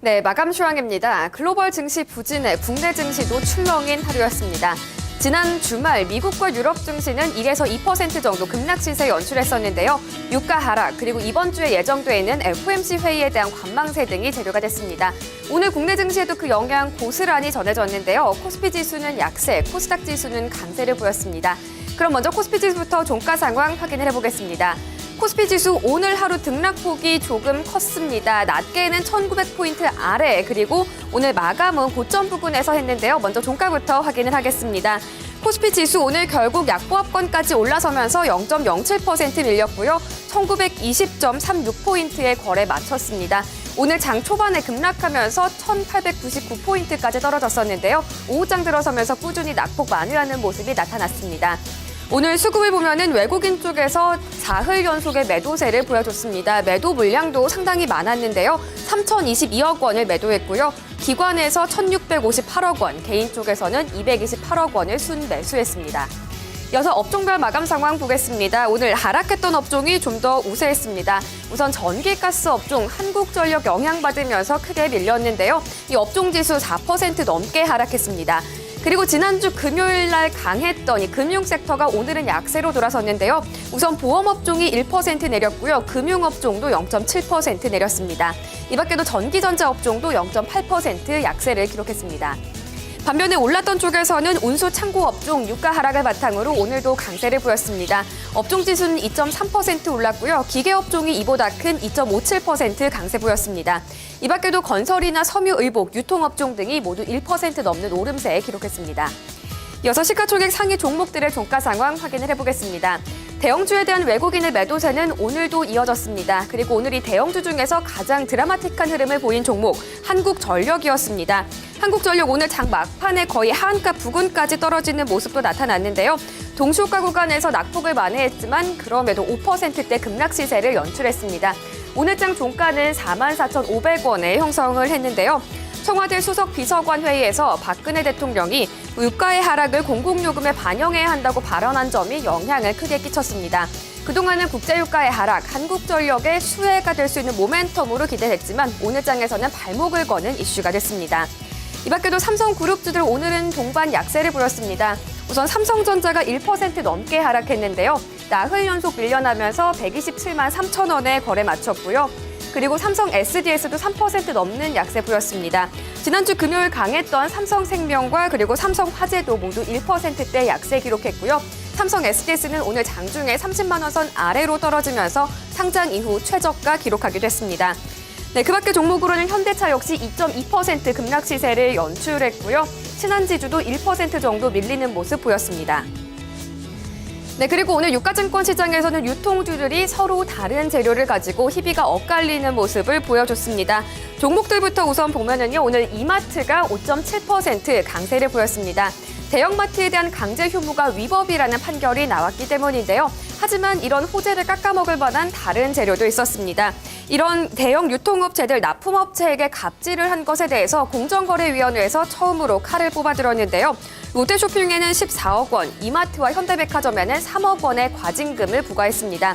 네, 마감 시황입니다. 글로벌 증시 부진에 국내 증시도 출렁인 하루였습니다. 지난 주말 미국과 유럽 증시는 1에서 2% 정도 급락 시세 연출했었는데요. 유가 하락 그리고 이번 주에 예정돼 있는 FOMC 회의에 대한 관망세 등이 재료가 됐습니다. 오늘 국내 증시에도 그 영향 고스란히 전해졌는데요. 코스피 지수는 약세, 코스닥 지수는 강세를 보였습니다. 그럼 먼저 코스피 지수부터 종가 상황 확인을 해보겠습니다. 코스피 지수 오늘 하루 등락폭이 조금 컸습니다. 낮게는 1900포인트 아래 그리고 오늘 마감은 고점 부근에서 했는데요. 먼저 종가부터 확인을 하겠습니다. 코스피 지수 오늘 결국 약보합권까지 올라서면서 0.07% 밀렸고요. 1920.36포인트의 거래 마쳤습니다. 오늘 장 초반에 급락하면서 1899포인트까지 떨어졌었는데요. 오후장 들어서면서 꾸준히 낙폭 만회하는 모습이 나타났습니다. 오늘 수급을 보면은 외국인 쪽에서 4흘 연속의 매도세를 보여줬습니다. 매도 물량도 상당히 많았는데요. 3,022억 원을 매도했고요. 기관에서 1,658억 원, 개인 쪽에서는 228억 원을 순매수했습니다. 이어서 업종별 마감 상황 보겠습니다. 오늘 하락했던 업종이 좀 더 우세했습니다. 우선 전기가스 업종 한국전력 영향받으면서 크게 밀렸는데요. 이 업종 지수 4% 넘게 하락했습니다. 그리고 지난주 금요일 날 강했던 이 금융 섹터가 오늘은 약세로 돌아섰는데요. 우선 보험업종이 1% 내렸고요. 금융업종도 0.7% 내렸습니다. 이 밖에도 전기전자 업종도 0.8% 약세를 기록했습니다. 반면에 올랐던 쪽에서는 운수 창고 업종 유가 하락을 바탕으로 오늘도 강세를 보였습니다. 업종 지수는 2.3% 올랐고요. 기계업종이 이보다 큰 2.57% 강세 보였습니다. 이 밖에도 건설이나 섬유, 의복, 유통업종 등이 모두 1% 넘는 오름세 기록했습니다. 이어서 시가총액 상위 종목들의 종가 상황 확인을 해보겠습니다. 대형주에 대한 외국인의 매도세는 오늘도 이어졌습니다. 그리고 오늘 이 대형주 중에서 가장 드라마틱한 흐름을 보인 종목 한국전력이었습니다. 한국전력 오늘 장 막판에 거의 하한가 부근까지 떨어지는 모습도 나타났는데요. 동시호가 구간에서 낙폭을 만회했지만 그럼에도 5%대 급락 시세를 연출했습니다. 오늘 장 종가는 44,500원에 형성을 했는데요. 청와대 수석 비서관 회의에서 박근혜 대통령이 유가의 하락을 공공요금에 반영해야 한다고 발언한 점이 영향을 크게 끼쳤습니다. 그동안은 국제유가의 하락, 한국전력의 수혜가 될 수 있는 모멘텀으로 기대했지만 오늘 장에서는 발목을 거는 이슈가 됐습니다. 이 밖에도 삼성그룹주들 오늘은 동반 약세를 보였습니다. 우선 삼성전자가 1% 넘게 하락했는데요. 나흘 연속 밀려나면서 127만 3천 원에 거래 마쳤고요. 그리고 삼성 SDS도 3% 넘는 약세 보였습니다. 지난주 금요일 강했던 삼성생명과 그리고 삼성화재도 모두 1%대 약세 기록했고요. 삼성 SDS는 오늘 장중에 30만 원 선 아래로 떨어지면서 상장 이후 최저가 기록하기도 했습니다. 네, 그 밖에 종목으로는 현대차 역시 2.2% 급락 시세를 연출했고요. 신한지주도 1% 정도 밀리는 모습 보였습니다. 네, 그리고 오늘 유가증권 시장에서는 유통주들이 서로 다른 재료를 가지고 희비가 엇갈리는 모습을 보여줬습니다. 종목들부터 우선 보면은요, 오늘 이마트가 5.7% 강세를 보였습니다. 대형마트에 대한 강제 휴무가 위법이라는 판결이 나왔기 때문인데요. 하지만 이런 호재를 깎아먹을 만한 다른 재료도 있었습니다. 이런 대형 유통업체들, 납품업체에게 갑질을 한 것에 대해서 공정거래위원회에서 처음으로 칼을 뽑아들었는데요. 롯데쇼핑에는 14억 원, 이마트와 현대백화점에는 3억 원의 과징금을 부과했습니다.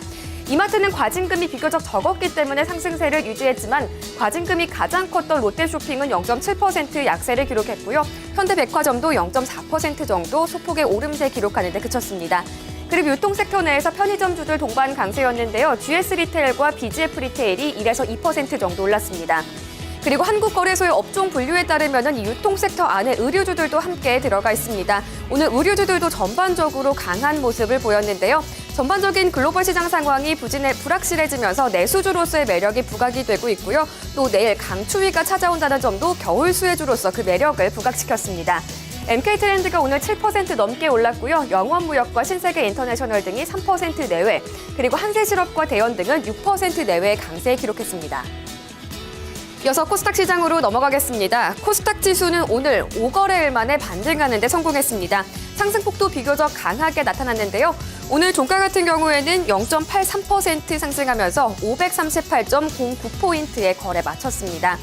이마트는 과징금이 비교적 적었기 때문에 상승세를 유지했지만 과징금이 가장 컸던 롯데쇼핑은 0.7% 약세를 기록했고요. 현대백화점도 0.4% 정도 소폭의 오름세 기록하는 데 그쳤습니다. 그리고 유통섹터 내에서 편의점주들 동반 강세였는데요. GS리테일과 BGF리테일이 1에서 2% 정도 올랐습니다. 그리고 한국거래소의 업종 분류에 따르면 이 유통섹터 안에 의류주들도 함께 들어가 있습니다. 오늘 의류주들도 전반적으로 강한 모습을 보였는데요. 전반적인 글로벌 시장 상황이 불확실해지면서 내수주로서의 매력이 부각이 되고 있고요. 또 내일 강추위가 찾아온다는 점도 겨울 수혜주로서 그 매력을 부각시켰습니다. MK트렌드가 오늘 7% 넘게 올랐고요. 영원무역과 신세계인터내셔널 등이 3% 내외, 그리고 한세실업과 대연 등은 6% 내외 강세 기록했습니다. 이어서 코스닥 시장으로 넘어가겠습니다. 코스닥 지수는 오늘 5거래일 만에 반등하는 데 성공했습니다. 상승폭도 비교적 강하게 나타났는데요. 오늘 종가 같은 경우에는 0.83% 상승하면서 538.09포인트의 거래 마쳤습니다.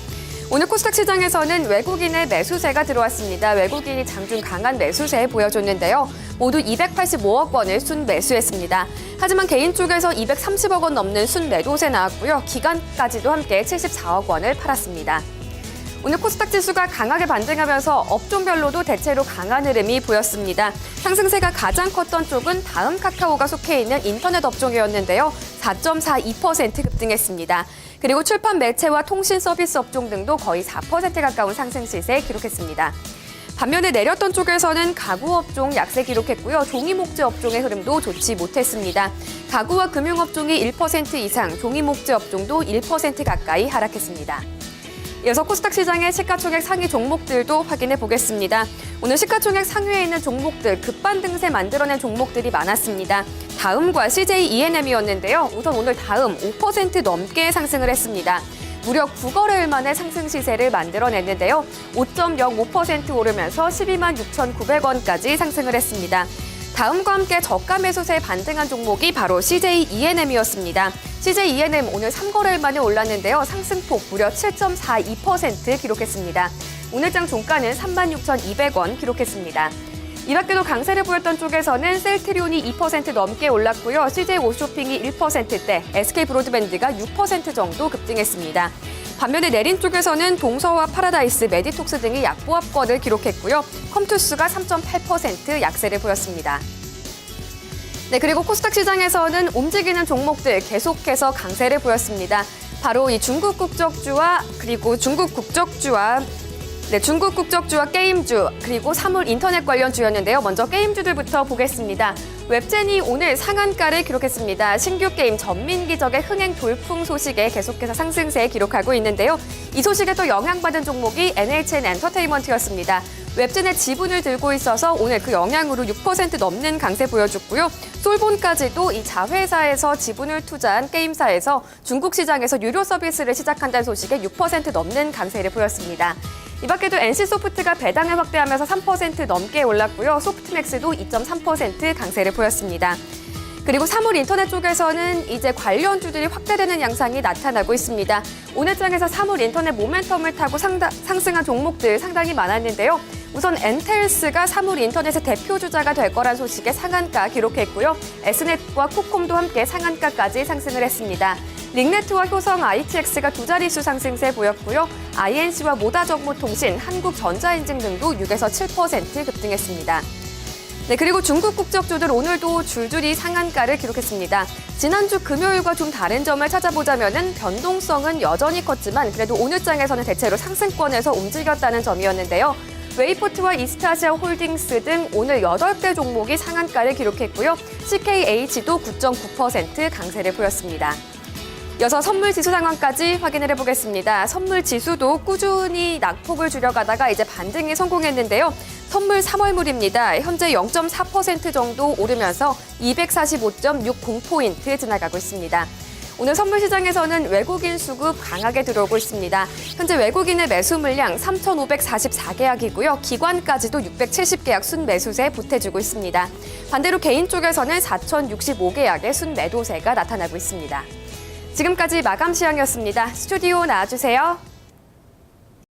오늘 코스닥 시장에서는 외국인의 매수세가 들어왔습니다. 외국인이 장중 강한 매수세 보여줬는데요. 모두 285억 원을 순매수했습니다. 하지만 개인 쪽에서 230억 원 넘는 순매도세 나왔고요. 기관까지도 함께 74억 원을 팔았습니다. 오늘 코스닥 지수가 강하게 반등하면서 업종별로도 대체로 강한 흐름이 보였습니다. 상승세가 가장 컸던 쪽은 다음 카카오가 속해 있는 인터넷 업종이었는데요. 4.42% 급등했습니다. 그리고 출판 매체와 통신 서비스 업종 등도 거의 4% 가까운 상승 시세 기록했습니다. 반면에 내렸던 쪽에서는 가구 업종 약세 기록했고요. 종이 목재 업종의 흐름도 좋지 못했습니다. 가구와 금융 업종이 1% 이상, 종이 목재 업종도 1% 가까이 하락했습니다. 이어서 코스닥 시장의 시가총액 상위 종목들도 확인해 보겠습니다. 오늘 시가총액 상위에 있는 종목들, 급반등세 만들어낸 종목들이 많았습니다. 다음과 CJ E&M이었는데요. 우선 오늘 다음 5% 넘게 상승을 했습니다. 무려 9거래일 만에 상승 시세를 만들어냈는데요. 5.05% 오르면서 12만 6,900원까지 상승을 했습니다. 다음과 함께 저가 매수세에 반등한 종목이 바로 CJ E&M이었습니다. CJ E&M 오늘 3거래일 만에 올랐는데요. 상승폭 무려 7.42% 기록했습니다. 오늘장 종가는 36,200원 기록했습니다. 이 밖에도 강세를 보였던 쪽에서는 셀트리온이 2% 넘게 올랐고요. CJ 오쇼핑이 1%대, SK 브로드밴드가 6% 정도 급등했습니다. 반면에 내린 쪽에서는 동서와 파라다이스, 메디톡스 등이 약보합권을 기록했고요. 컴투스가 3.8% 약세를 보였습니다. 네, 그리고 코스닥 시장에서는 움직이는 종목들 계속해서 강세를 보였습니다. 바로 이 중국 국적주와 게임주, 그리고 사물 인터넷 관련 주였는데요. 먼저 게임주들부터 보겠습니다. 웹젠이 오늘 상한가를 기록했습니다. 신규 게임 전민기적의 흥행 돌풍 소식에 계속해서 상승세 기록하고 있는데요. 이 소식에 또 영향받은 종목이 NHN 엔터테인먼트였습니다. 웹젠의 지분을 들고 있어서 오늘 그 영향으로 6% 넘는 강세 보여줬고요. 솔본까지도 이 자회사에서 지분을 투자한 게임사에서 중국 시장에서 유료 서비스를 시작한다는 소식에 6% 넘는 강세를 보였습니다. 이 밖에도 NC소프트가 배당을 확대하면서 3% 넘게 올랐고요. 소프트맥스도 2.3% 강세를 보였습니다. 그리고 사물 인터넷 쪽에서는 이제 관련주들이 확대되는 양상이 나타나고 있습니다. 오늘 장에서 사물 인터넷 모멘텀을 타고 상승한 종목들 상당히 많았는데요. 우선 엔텔스가 사물 인터넷의 대표 주자가 될 거란 소식에 상한가 기록했고요. S넷과 코콤도 함께 상한가까지 상승을 했습니다. 링네트와 효성 ITX가 두 자릿수 상승세 보였고요. INC와 모다정보통신, 한국전자인증 등도 6에서 7% 급등했습니다. 네, 그리고 중국 국적주들 오늘도 줄줄이 상한가를 기록했습니다. 지난주 금요일과 좀 다른 점을 찾아보자면은 변동성은 여전히 컸지만 그래도 오늘 장에서는 대체로 상승권에서 움직였다는 점이었는데요. 웨이포트와 이스트아시아 홀딩스 등 오늘 8개 종목이 상한가를 기록했고요. CKH도 9.9% 강세를 보였습니다. 이어서 선물 지수 상황까지 확인을 해보겠습니다. 선물 지수도 꾸준히 낙폭을 줄여가다가 이제 반등에 성공했는데요. 선물 3월물입니다. 현재 0.4% 정도 오르면서 245.60포인트 지나가고 있습니다. 오늘 선물 시장에서는 외국인 수급 강하게 들어오고 있습니다. 현재 외국인의 매수 물량 3,544계약이고요. 기관까지도 670계약 순매수세 보태주고 있습니다. 반대로 개인 쪽에서는 4,065계약의 순매도세가 나타나고 있습니다. 지금까지 마감 시황이었습니다. 스튜디오 나와주세요.